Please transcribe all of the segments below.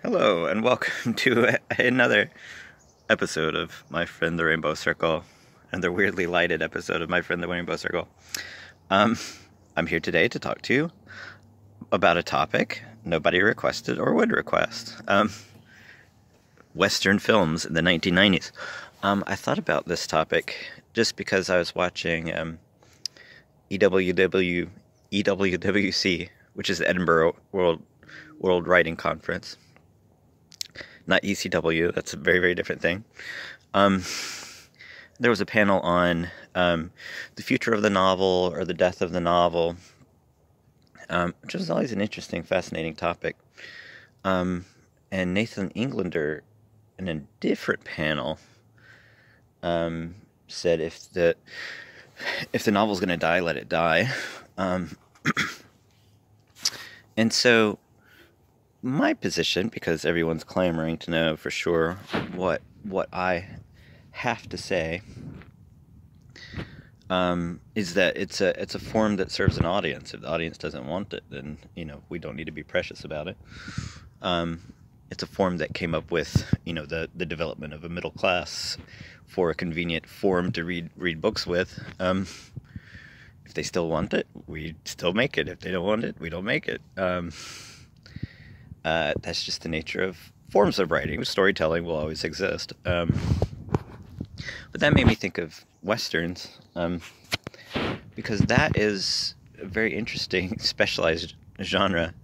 Hello, and welcome to another episode of My Friend the Rainbow Circle, another weirdly lighted episode of My Friend the Rainbow Circle. I'm here today to talk to you about a topic nobody requested or would request. Western films in the 1990s. I thought about this topic just because I was watching EWWC, which is the Edinburgh World Writing Conference. Not ECW, that's a very, very different thing. There was a panel on the future of the novel or the death of the novel, which was always an interesting, fascinating topic. And Nathan Englander, in a different panel, said if the novel's going to die, let it die. And so my position, because everyone's clamoring to know for sure what I have to say, is that it's a form that serves an audience. If the audience doesn't want it, then we don't need to be precious about it. It's a form that came up with the development of a middle class for a convenient form to read books with. If they still want it, we still make it. If they don't want it, we don't make it. That's just the nature of forms of writing. Storytelling will always exist. But that made me think of Westerns, because that is a very interesting, specialized genre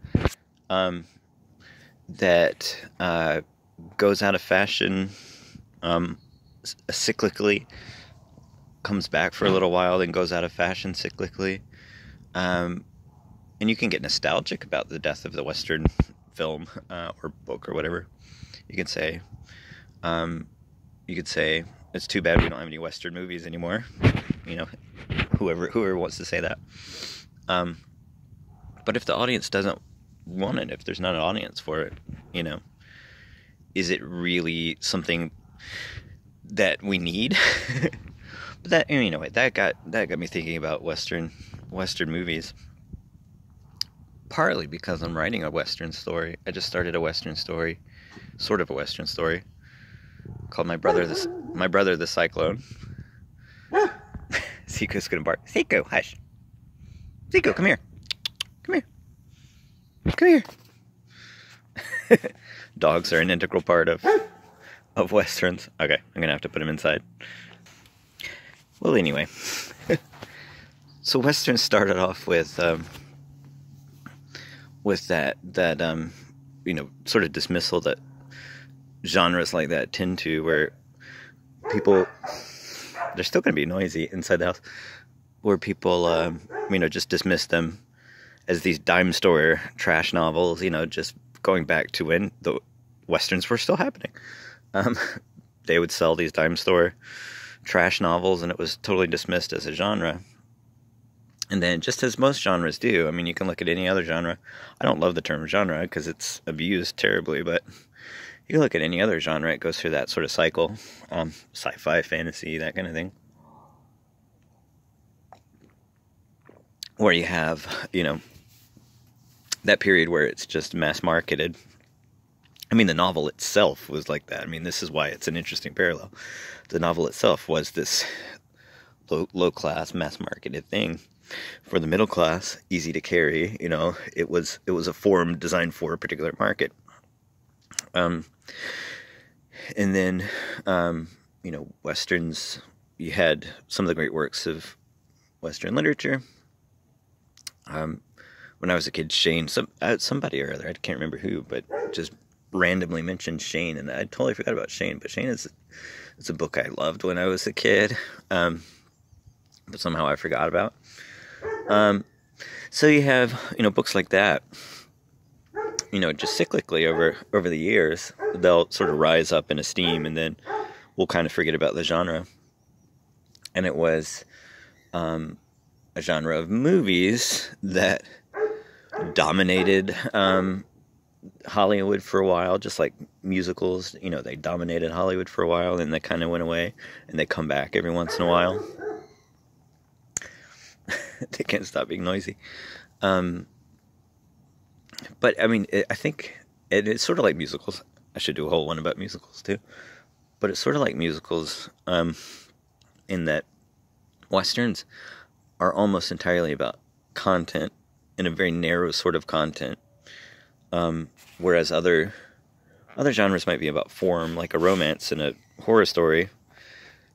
that goes out of fashion cyclically, comes back for a little while, then goes out of fashion cyclically. And you can get nostalgic about the death of the Western film or book or whatever. You could say it's too bad we don't have any Western movies anymore. Whoever wants to say that. But if the audience doesn't want it, if there's not an audience for it, is it really something that we need? But that got me thinking about Western movies. Partly because I'm writing a Western story. I just started a Western story, sort of a Western story, called My Brother the Cyclone. Seiko's gonna bark. Seiko, hush. Seiko, come here. Come here. Dogs are an integral part of Westerns. Okay, I'm gonna have to put them inside. Well, anyway. So Westerns started off with that sort of dismissal that genres like that tend to, where people, they're still going to be noisy inside the house, where people just dismiss them as these dime store trash novels, just going back to when the Westerns were still happening. They would sell these dime store trash novels, and it was totally dismissed as a genre. And then, just as most genres do, you can look at any other genre. I don't love the term genre because it's abused terribly, but you can look at any other genre. It goes through that sort of cycle. Sci-fi, fantasy, that kind of thing. Where you have, that period where it's just mass marketed. The novel itself was like that. This is why it's an interesting parallel. The novel itself was this low-class, mass-marketed thing. For the middle class, easy to carry, it was a form designed for a particular market. And then, Westerns, you had some of the great works of Western literature. When I was a kid, Shane, somebody or other, I can't remember who, but just randomly mentioned Shane, and I totally forgot about Shane. But Shane is a book I loved when I was a kid, but somehow I forgot about. So you have, books like that, just cyclically over the years, they'll sort of rise up in esteem, and then we'll kind of forget about the genre. And it was a genre of movies that dominated Hollywood for a while, just like musicals, they dominated Hollywood for a while, and they kind of went away, and they come back every once in a while. They can't stop being noisy. But I think And it's sort of like musicals. I should do a whole one about musicals too. But it's sort of like musicals, in that Westerns are almost entirely about content, in a very narrow sort of content, whereas other genres might be about form, like a romance and a horror story.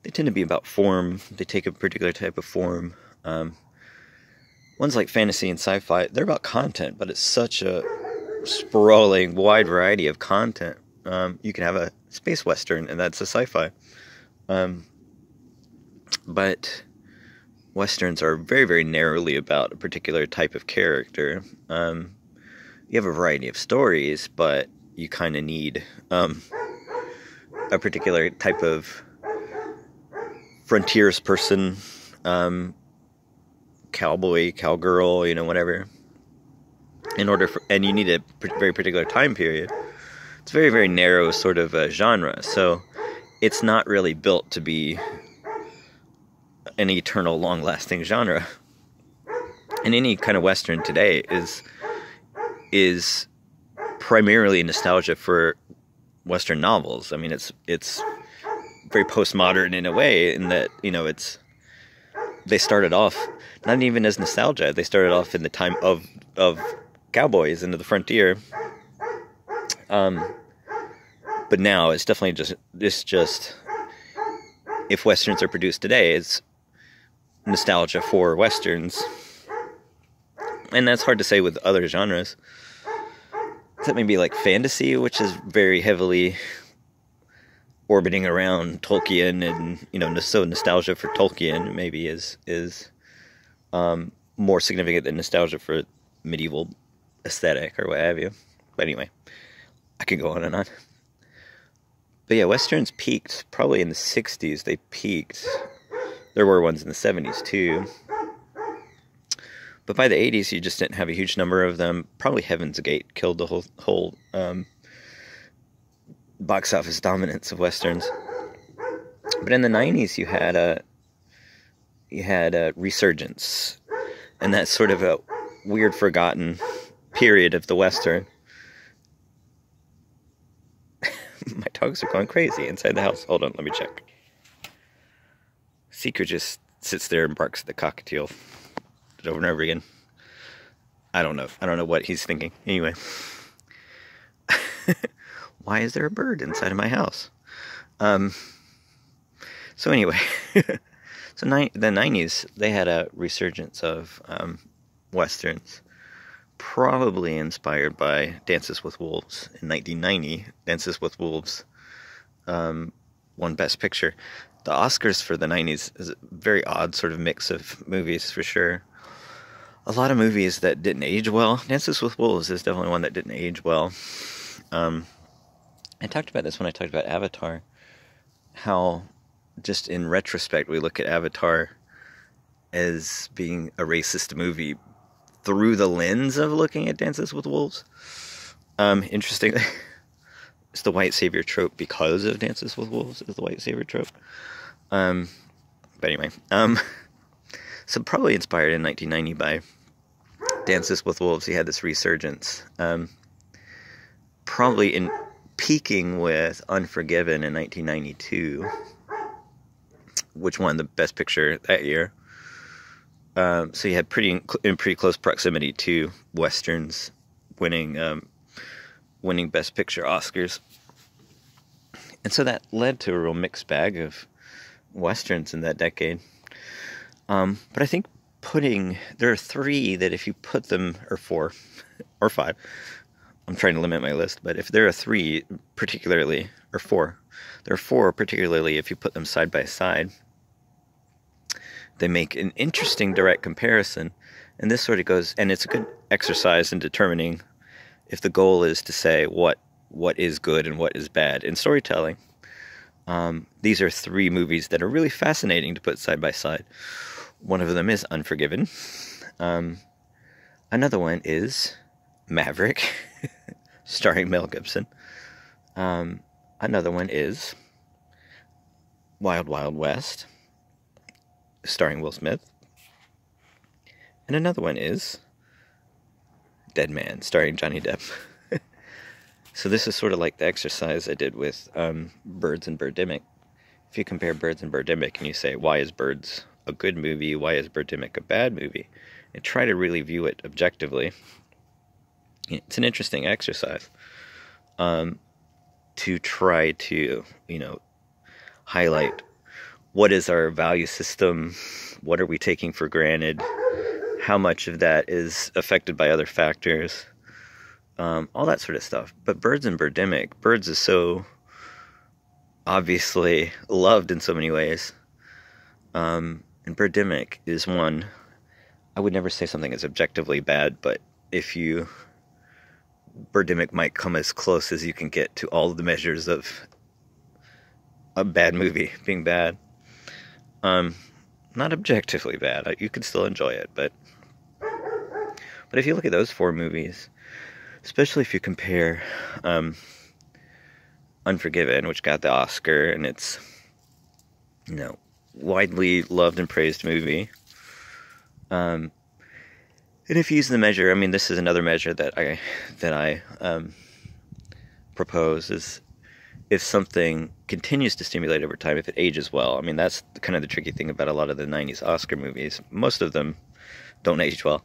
They tend to be about form. They take a particular type of form. Ones like fantasy and sci-fi, they're about content, but it's such a sprawling, wide variety of content. You can have a space western, and that's a sci-fi. But westerns are very, very narrowly about a particular type of character. You have a variety of stories, but you kind of need a particular type of frontiers person, cowboy, cowgirl, whatever. And you need a very particular time period. It's very, very narrow sort of genre, so it's not really built to be an eternal, long-lasting genre. And any kind of western today is primarily nostalgia for western novels. I mean, it's very postmodern in a way, in that they started off not even as nostalgia. They started off in the time of cowboys into the frontier. But now it's definitely just if westerns are produced today, it's nostalgia for westerns. And that's hard to say with other genres. Except maybe like fantasy, which is very heavily orbiting around Tolkien, and so nostalgia for Tolkien maybe is more significant than nostalgia for medieval aesthetic or what have you. But anyway, I can go on and on. But yeah, westerns peaked probably in the 60s. They peaked. There were ones in the 70s too. But by the 80s, you just didn't have a huge number of them. Probably Heaven's Gate killed the whole box office dominance of westerns. But in the 90s, you had a resurgence, and that's sort of a weird, forgotten period of the western. My dogs are going crazy inside the house. Hold on, let me check. Seeker just sits there and barks at the cockatiel over and over again. I don't know what he's thinking. Anyway. Why is there a bird inside of my house? So anyway. So the 90s, they had a resurgence of westerns. Probably inspired by Dances with Wolves in 1990. Dances with Wolves won Best Picture. The Oscars for the 90s is a very odd sort of mix of movies, for sure. A lot of movies that didn't age well. Dances with Wolves is definitely one that didn't age well. I talked about this when I talked about Avatar. How, just in retrospect, we look at Avatar as being a racist movie through the lens of looking at Dances with Wolves. Interestingly, it's the white savior trope because of Dances with Wolves is the white savior trope. But anyway, so probably inspired in 1990 by Dances with Wolves. He had this resurgence. Probably in peaking with Unforgiven in 1992, which won the Best Picture that year. So he had in pretty close proximity to westerns winning Best Picture Oscars, and so that led to a real mixed bag of westerns in that decade. But I think there are three that if you put them, or four, or five. I'm trying to limit my list, but if there are three particularly, or four, there are four particularly if you put them side by side. They make an interesting direct comparison, and this sort of goes, and it's a good exercise in determining if the goal is to say what is good and what is bad in storytelling. These are three movies that are really fascinating to put side by side. One of them is Unforgiven. Another one is Maverick, starring Mel Gibson. Another one is Wild Wild West, starring Will Smith. And another one is Dead Man, starring Johnny Depp. So this is sort of like the exercise I did with Birds and Birdemic. If you compare Birds and Birdemic and you say, why is Birds a good movie, why is Birdemic a bad movie, and try to really view it objectively, it's an interesting exercise to try to, highlight what is our value system, what are we taking for granted, how much of that is affected by other factors, all that sort of stuff. But Birds and Birdemic, Birds is so obviously loved in so many ways, and Birdemic is one, I would never say something is objectively bad, but Birdemic might come as close as you can get to all of the measures of a bad movie being bad. Not objectively bad. You can still enjoy it, but if you look at those 4 movies, especially if you compare Unforgiven, which got the Oscar, and it's, widely loved and praised movie. And if you use the measure, this is another measure that I propose, is if something continues to stimulate over time, if it ages well. That's kind of the tricky thing about a lot of the 90s Oscar movies. Most of them don't age well.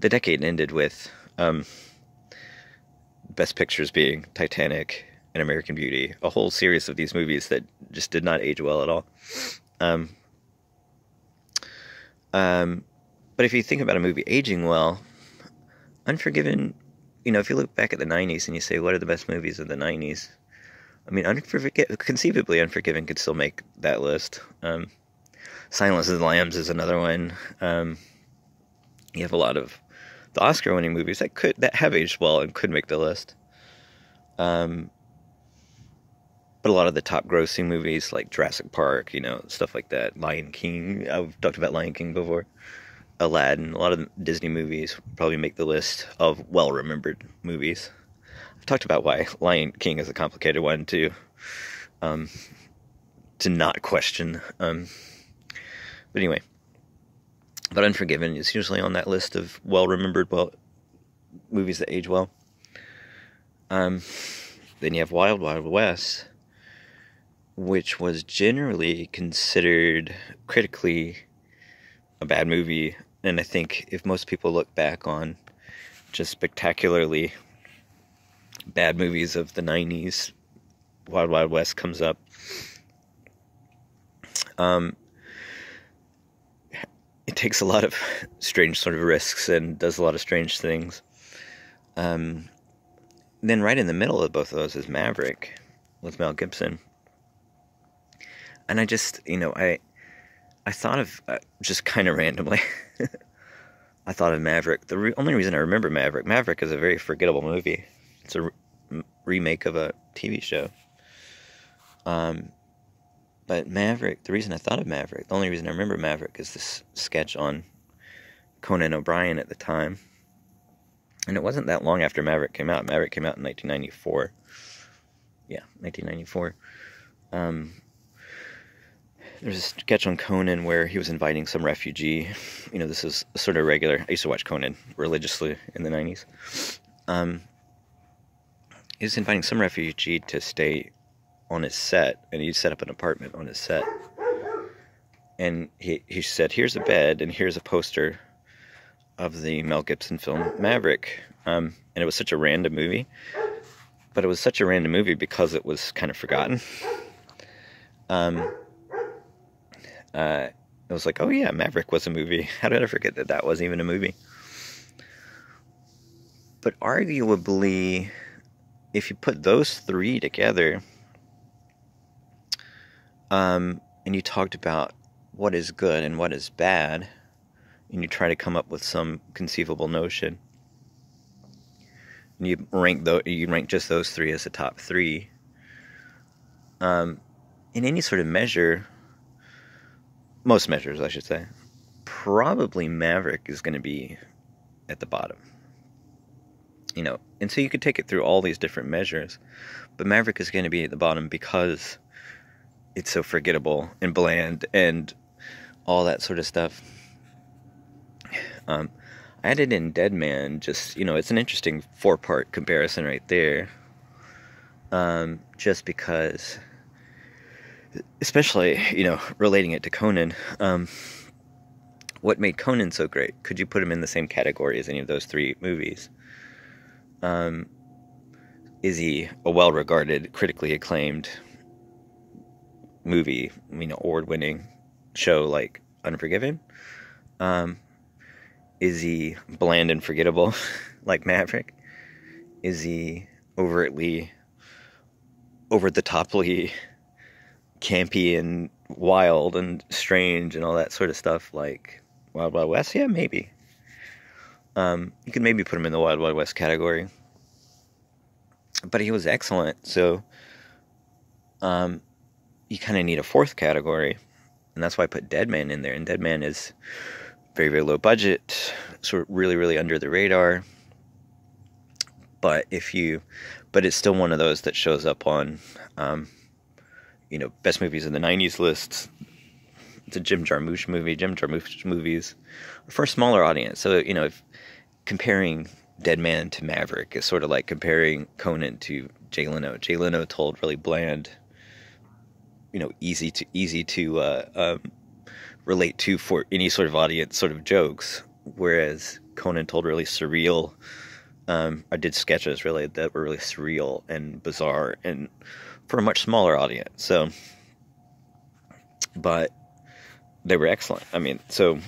The decade ended with Best Pictures being Titanic and American Beauty, a whole series of these movies that just did not age well at all. But if you think about a movie aging well, Unforgiven, if you look back at the 90s and you say, what are the best movies of the 90s? Conceivably, Unforgiven could still make that list. Silence of the Lambs is another one. You have a lot of the Oscar-winning movies that have aged well and could make the list. But a lot of the top-grossing movies, like Jurassic Park, stuff like that, Lion King, I've talked about Lion King before, Aladdin, a lot of the Disney movies probably make the list of well-remembered movies. I've talked about why Lion King is a complicated one to not question. But anyway, but Unforgiven is usually on that list of well-remembered movies that age well. Then you have Wild Wild West, which was generally considered critically a bad movie. And I think if most people look back on just spectacularly bad movies of the 90s, Wild Wild West comes up. It takes a lot of strange sort of risks and does a lot of strange things. Then right in the middle of both of those is Maverick with Mel Gibson. And I just, I thought of, just kind of randomly, I thought of Maverick. The only reason I remember Maverick is a very forgettable movie. It's a remake of a TV show. But Maverick, the reason I thought of Maverick, the only reason I remember Maverick is this sketch on Conan O'Brien at the time. And it wasn't that long after Maverick came out. Maverick came out in 1994. Yeah, 1994. There's a sketch on Conan where he was inviting some refugee. This is sort of regular. I used to watch Conan religiously in the 90s. He was inviting some refugee to stay on his set, and he set up an apartment on his set. And he said, here's a bed, and here's a poster of the Mel Gibson film Maverick. And it was such a random movie. But it was such a random movie because it was kind of forgotten. It was like, oh yeah, Maverick was a movie. How did I forget that wasn't even a movie? But arguably, if you put those 3 together, and you talked about what is good and what is bad, and you try to come up with some conceivable notion, and you rank just those 3 as the top 3, in any sort of measure, most measures I should say, probably Maverick is going to be at the bottom. And so you could take it through all these different measures, but Maverick is going to be at the bottom because it's so forgettable and bland and all that sort of stuff. I added in Dead Man, just, it's an interesting 4-part comparison right there. just because, especially, relating it to Conan, what made Conan so great? Could you put him in the same category as any of those three movies? Is he a well-regarded, critically acclaimed movie, award-winning show like Unforgiven? Is he bland and forgettable like Maverick? Is he overtly, over-the-toply campy and wild and strange and all that sort of stuff like Wild Wild West? Yeah, maybe. You could maybe put him in the Wild Wild West category. But he was excellent, so you kind of need a fourth category, and that's why I put Dead Man in there. And Dead Man is very, very low budget, sort of really, really under the radar. But it's still one of those that shows up on, best movies in the 90s lists. It's a Jim Jarmusch movie. Jim Jarmusch movies are for a smaller audience. So, if comparing Dead Man to Maverick is sort of like comparing Conan to Jay Leno. Jay Leno told really bland, easy to relate to for any sort of audience sort of jokes, whereas Conan told really surreal, I did sketches really that were really surreal and bizarre and for a much smaller audience. So, but they were excellent. So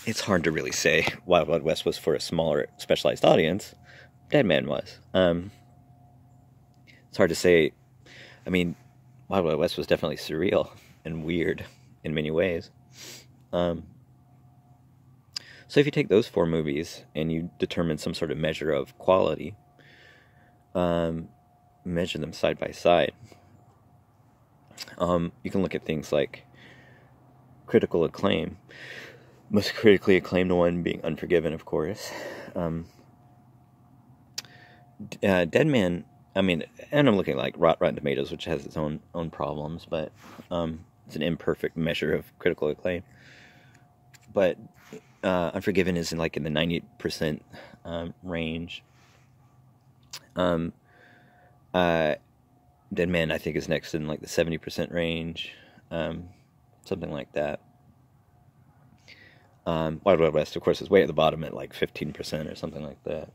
it's hard to really say Wild Wild West was for a smaller, specialized audience. Dead Man was. It's hard to say. Wild Wild West was definitely surreal and weird in many ways. So if you take those four movies and you determine some sort of measure of quality, measure them side by side, you can look at things like critical acclaim. Most critically acclaimed one being Unforgiven, of course. Dead Man, and I'm looking like Rotten Tomatoes, which has its own problems, but it's an imperfect measure of critical acclaim. But Unforgiven is in the 90% range. Dead Man, I think, is next in the 70% range, something like that. Wild Wild West, of course, is way at the bottom at 15% or something like that.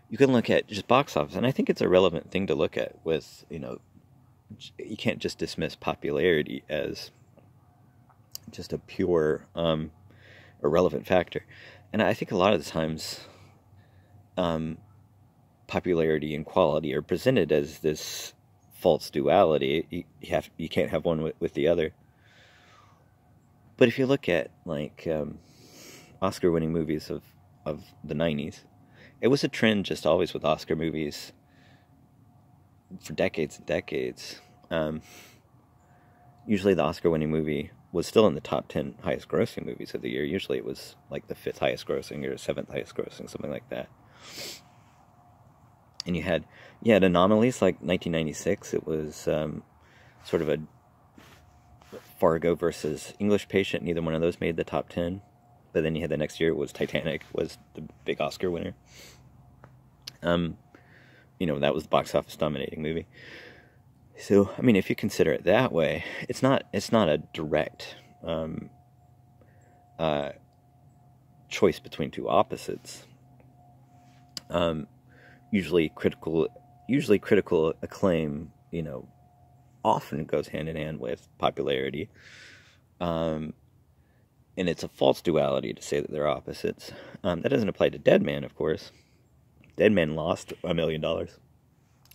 You can look at just box office, and I think it's a relevant thing to look at with, you can't just dismiss popularity as just a pure, irrelevant factor. And I think a lot of the times, popularity and quality are presented as this false duality. You can't have one with the other. But if you look at Oscar-winning movies of the 90s, it was a trend just always with Oscar movies for decades and decades. Usually the Oscar-winning movie was still in the top 10 highest-grossing movies of the year. Usually it was the 5th highest-grossing or 7th highest-grossing, something like that. And you had anomalies like 1996. It was sort of a Fargo versus English Patient. Neither one of those made the top 10. But then you had the next year, it was Titanic, was the big Oscar winner. That was the box office dominating movie. So, if you consider it that way, it's not a direct choice between two opposites. Usually critical acclaim, often goes hand in hand with popularity. And it's a false duality to say that they're opposites. That doesn't apply to Dead Man, of course. Dead Man lost $1 million.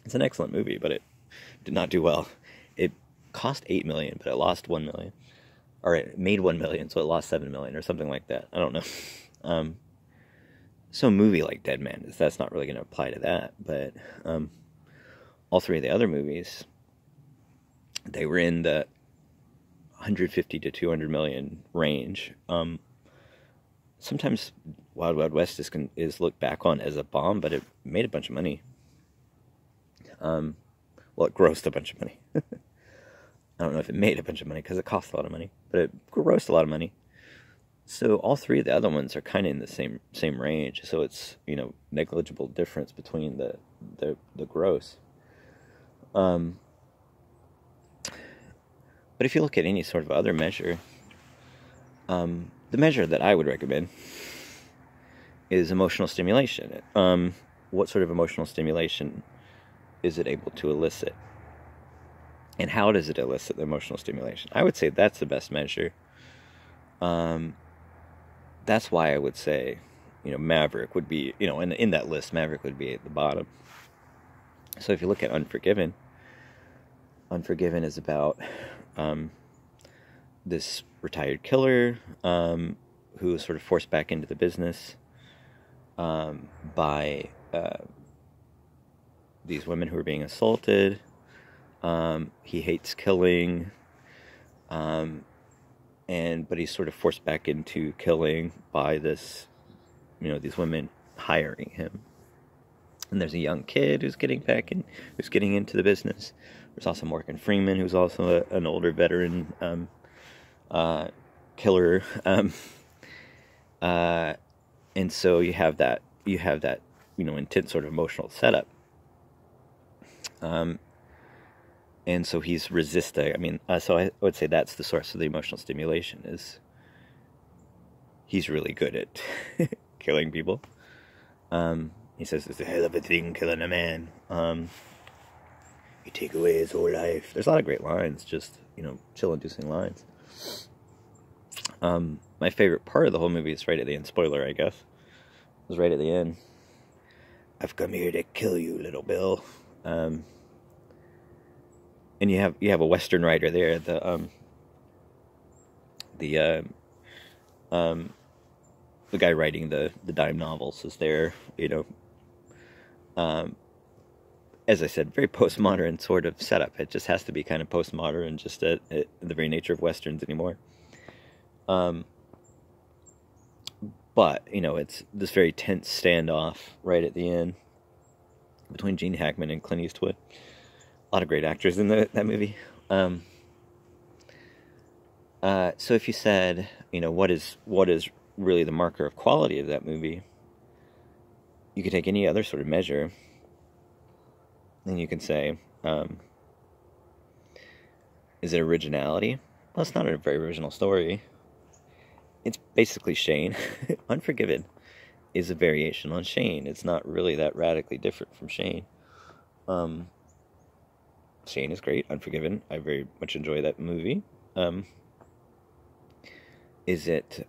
It's an excellent movie, but it did not do well. It cost $8 million, but it lost $1 million. Or it made $1 million, so it lost $7 million, or something like that. I don't know. So a movie like Dead Man, that's not really going to apply to that. But all three of the other movies, they were in the 150 to 200 million range. Sometimes Wild Wild West is looked back on as a bomb, but it made a bunch of money. It grossed a bunch of money. I don't know if it made a bunch of money, because it cost a lot of money, but it grossed a lot of money. So all three of the other ones are kind of in the same range. So it's, negligible difference between the gross. But if you look at any sort of other measure, the measure that I would recommend is emotional stimulation. What sort of emotional stimulation is it able to elicit? And how does it elicit the emotional stimulation? I would say that's the best measure. That's why I would say, Maverick would be, in that list, Maverick would be at the bottom. So if you look at Unforgiven is about this retired killer who was sort of forced back into the business by these women who are being assaulted. He hates killing, but he's sort of forced back into killing by this, these women hiring him. And there's a young kid who's getting into the business. There's also Morgan Freeman, who's also an older veteran killer. And so you have that intense sort of emotional setup. And so he's resisting. So I would say that's the source of the emotional stimulation. Is he's really good at killing people. He says it's a hell of a thing killing a man. You take away his whole life. There's a lot of great lines, just chill-inducing lines. My favorite part of the whole movie is right at the end. Spoiler, I guess. It was right at the end. I've come here to kill you, little Bill. And you have a Western writer there. The guy writing the dime novels is there. As I said, very postmodern sort of setup. It just has to be kind of postmodern, just the very nature of Westerns anymore. But it's this very tense standoff right at the end between Gene Hackman and Clint Eastwood. A lot of great actors in that movie. So if you said, what is really the marker of quality of that movie, you could take any other sort of measure, and you can say, is it originality? Well, it's not a very original story. It's basically Shane. Unforgiven is a variation on Shane. It's not really that radically different from Shane. Shane is great. Unforgiven, I very much enjoy that movie. Is it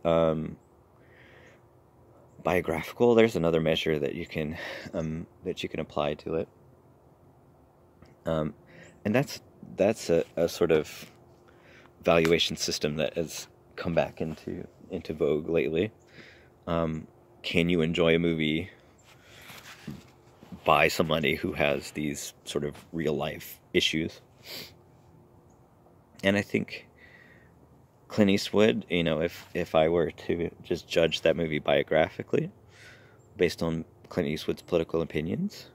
biographical? There's another measure that you can apply to it, and that's a sort of valuation system that has come back into vogue lately. Can you enjoy a movie by somebody who has these sort of real life issues? And I think Clint Eastwood, if I were to just judge that movie biographically based on Clint Eastwood's political opinions,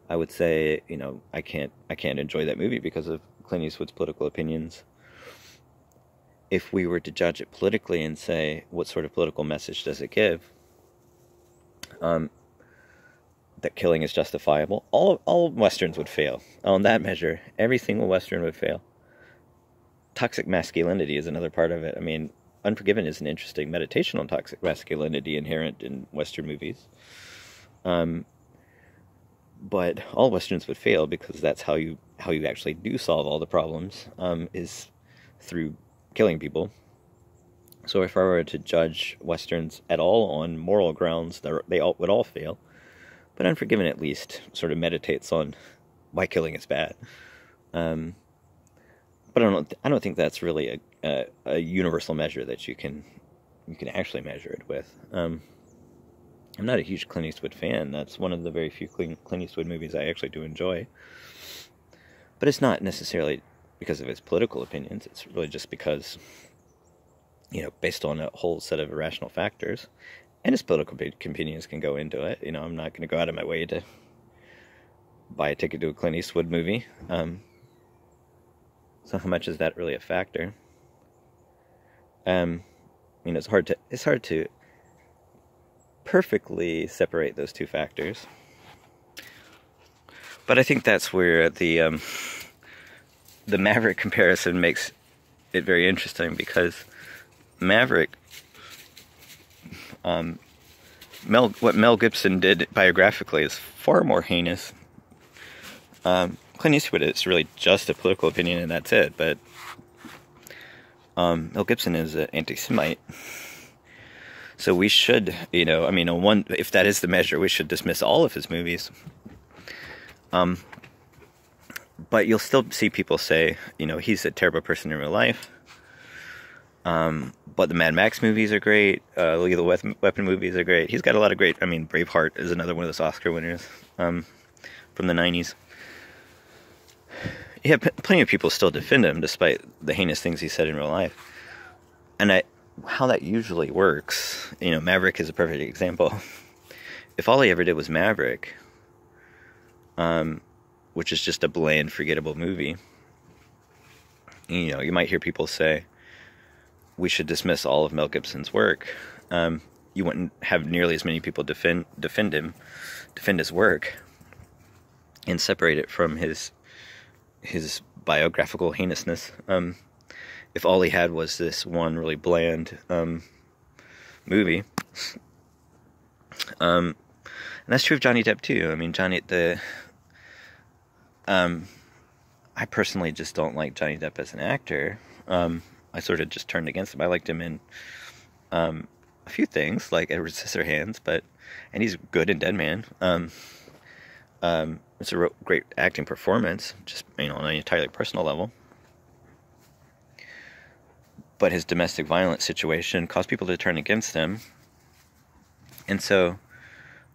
I would say, I can't enjoy that movie because of Clint Eastwood's political opinions. If we were to judge it politically and say, what sort of political message does it give? That killing is justifiable. All Westerns would fail. On that measure, every single Western would fail. Toxic masculinity is another part of it. Unforgiven is an interesting meditation on toxic masculinity inherent in Western movies. But all Westerns would fail because that's how you actually do solve all the problems, is through killing people. So if I were to judge Westerns at all on moral grounds, they would all fail. But Unforgiven at least sort of meditates on why killing is bad. But I don't think that's really a universal measure that you can actually measure it with. I'm not a huge Clint Eastwood fan. That's one of the very few Clint Eastwood movies I actually do enjoy. But it's not necessarily because of his political opinions. It's really just because, based on a whole set of irrational factors. And his political opinions can go into it. I'm not going to go out of my way to buy a ticket to a Clint Eastwood movie. So how much is that really a factor? You know, it's hard to perfectly separate those two factors. But I think that's where the Maverick comparison makes it very interesting, because Maverick, what Mel Gibson did biographically is far more heinous. Clint Eastwood is really just a political opinion and that's it, but Mel Gibson is an anti-Semite. So we should, you know, I mean, if that is the measure, we should dismiss all of his movies. But you'll still see people say, you know, he's a terrible person in real life. But the Mad Max movies are great. Lethal Weapon movies are great. He's got a lot of great. I mean, Braveheart is another one of those Oscar winners from the 90s. Yeah, plenty of people still defend him despite the heinous things he said in real life. And how that usually works, you know, Maverick is a perfect example. If all he ever did was Maverick, which is just a bland, forgettable movie, you know, you might hear people say, we should dismiss all of Mel Gibson's work. You wouldn't have nearly as many people defend his work, and separate it from his biographical heinousness. If all he had was this one really bland movie. And that's true of Johnny Depp too. I mean, I personally just don't like Johnny Depp as an actor. I sort of just turned against him. I liked him in a few things, like Edward Scissorhands, and he's good in Dead Man. It's a great acting performance, just, you know, on an entirely personal level. But his domestic violence situation caused people to turn against him. And so,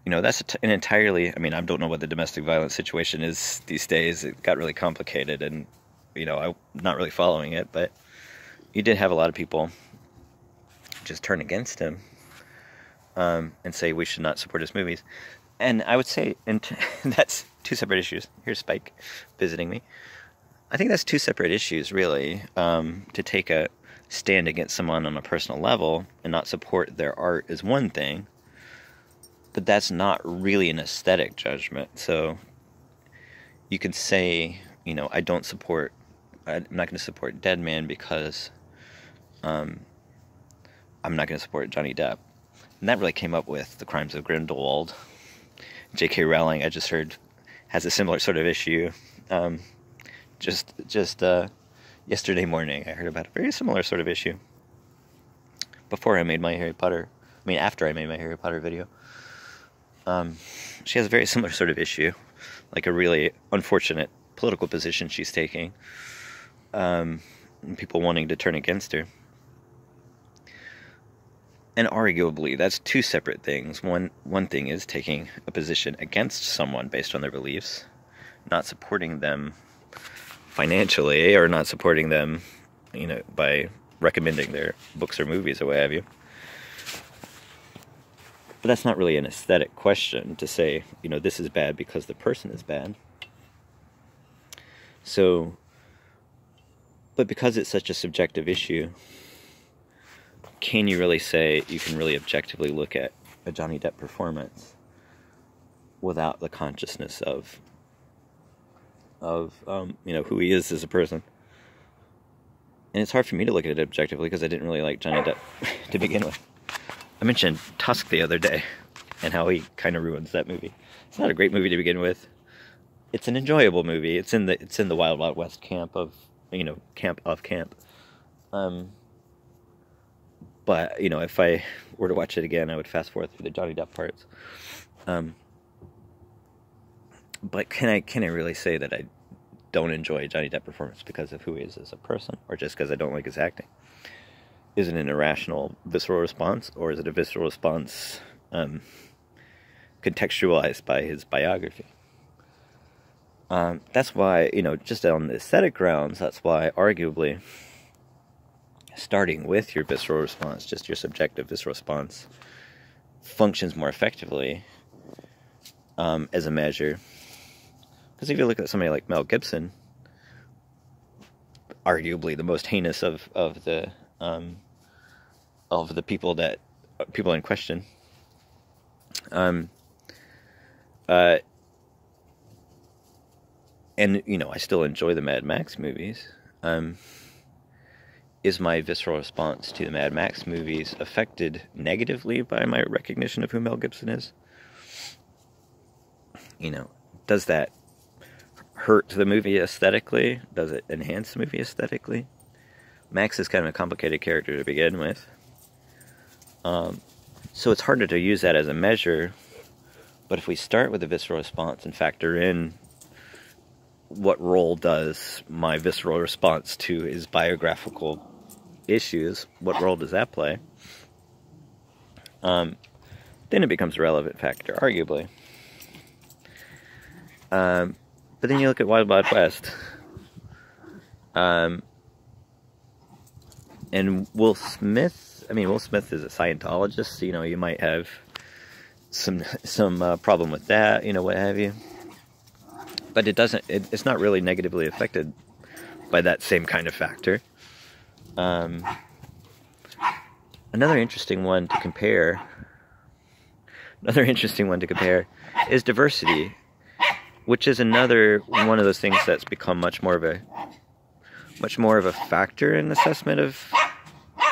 you know, that's an entirely, I mean, I don't know what the domestic violence situation is these days. It got really complicated, and, you know, I'm not really following it, but you did have a lot of people just turn against him and say we should not support his movies. And I would say, and that's two separate issues. Here's Spike visiting me. I think that's two separate issues, really. To take a stand against someone on a personal level and not support their art is one thing, but that's not really an aesthetic judgment. So you could say, you know, I'm not going to support Dead Man because I'm not going to support Johnny Depp. And that really came up with The Crimes of Grindelwald. J.K. Rowling, I just heard, has a similar sort of issue. Just yesterday morning, I heard about a very similar sort of issue. After I made my Harry Potter video. She has a very similar sort of issue, like a really unfortunate political position she's taking, and people wanting to turn against her. And arguably, that's two separate things. One thing is taking a position against someone based on their beliefs, not supporting them financially, or not supporting them, you know, by recommending their books or movies or what have you. But that's not really an aesthetic question to say, you know, this is bad because the person is bad. So, but because it's such a subjective issue, can you really say you can really objectively look at a Johnny Depp performance without the consciousness of you know, who he is as a person? And it's hard for me to look at it objectively because I didn't really like Johnny Depp to begin with. I mentioned Tusk the other day and how he kind of ruins that movie. It's not a great movie to begin with. It's an enjoyable movie. It's in the Wild Wild West camp of, you know, camp of camp. But, you know, if I were to watch it again, I would fast forward through the Johnny Depp parts. But can I really say that I don't enjoy Johnny Depp performance because of who he is as a person, or just because I don't like his acting? Is it an irrational, visceral response, or is it a visceral response contextualized by his biography? That's why, you know, just on the aesthetic grounds, that's why arguably starting with your visceral response, just your subjective visceral response, functions more effectively as a measure. Because if you look at somebody like Mel Gibson, arguably the most heinous of of the people in question. And, you know, I still enjoy the Mad Max movies. Is my visceral response to the Mad Max movies affected negatively by my recognition of who Mel Gibson is? You know, does that hurt the movie aesthetically? Does it enhance the movie aesthetically? Max is kind of a complicated character to begin with. So it's harder to use that as a measure. But if we start with a visceral response and factor in what role does my visceral response to his biographical issues, what role does that play? Then it becomes a relevant factor, arguably. But then you look at Wild Wild West, and Will Smith. I mean, Will Smith is a Scientologist. You know, you might have some problem with that. You know, what have you. But it doesn't. It's not really negatively affected by that same kind of factor. Another interesting one to compare. Is diversity, which is another one of those things that's become much more of a factor in assessment of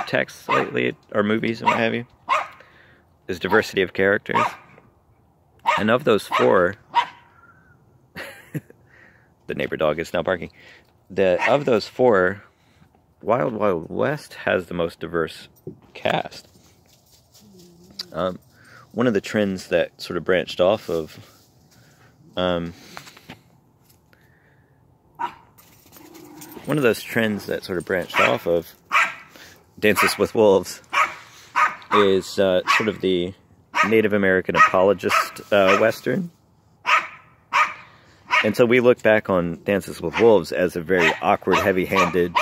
texts lately, or movies and what have you. Is diversity of characters, and of those four. The neighbor dog is now barking. Of those four, Wild Wild West has the most diverse cast. One of the trends that sort of branched off of Dances with Wolves is sort of the Native American apologist Western. And so we look back on Dances with Wolves as a very awkward, heavy-handed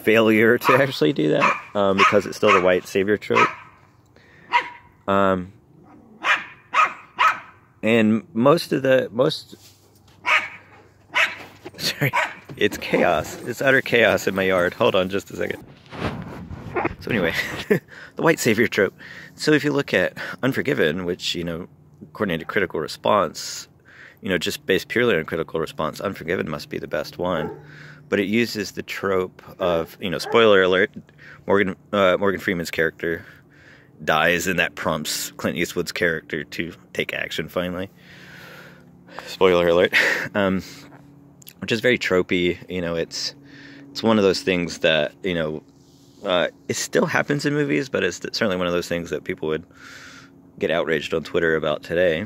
failure to actually do that, because it's still the white savior trope. And sorry, it's chaos. It's utter chaos in my yard. Hold on just a second. So anyway, the white savior trope. So if you look at Unforgiven, which, you know, according to Critical Response, you know, just based purely on Critical Response, Unforgiven must be the best one. But it uses the trope of, you know, spoiler alert, Morgan Freeman's character dies, and that prompts Clint Eastwood's character to take action finally. Spoiler alert. Which is very tropey. You know, it's one of those things that, you know, it still happens in movies, but it's certainly one of those things that people would get outraged on Twitter about today.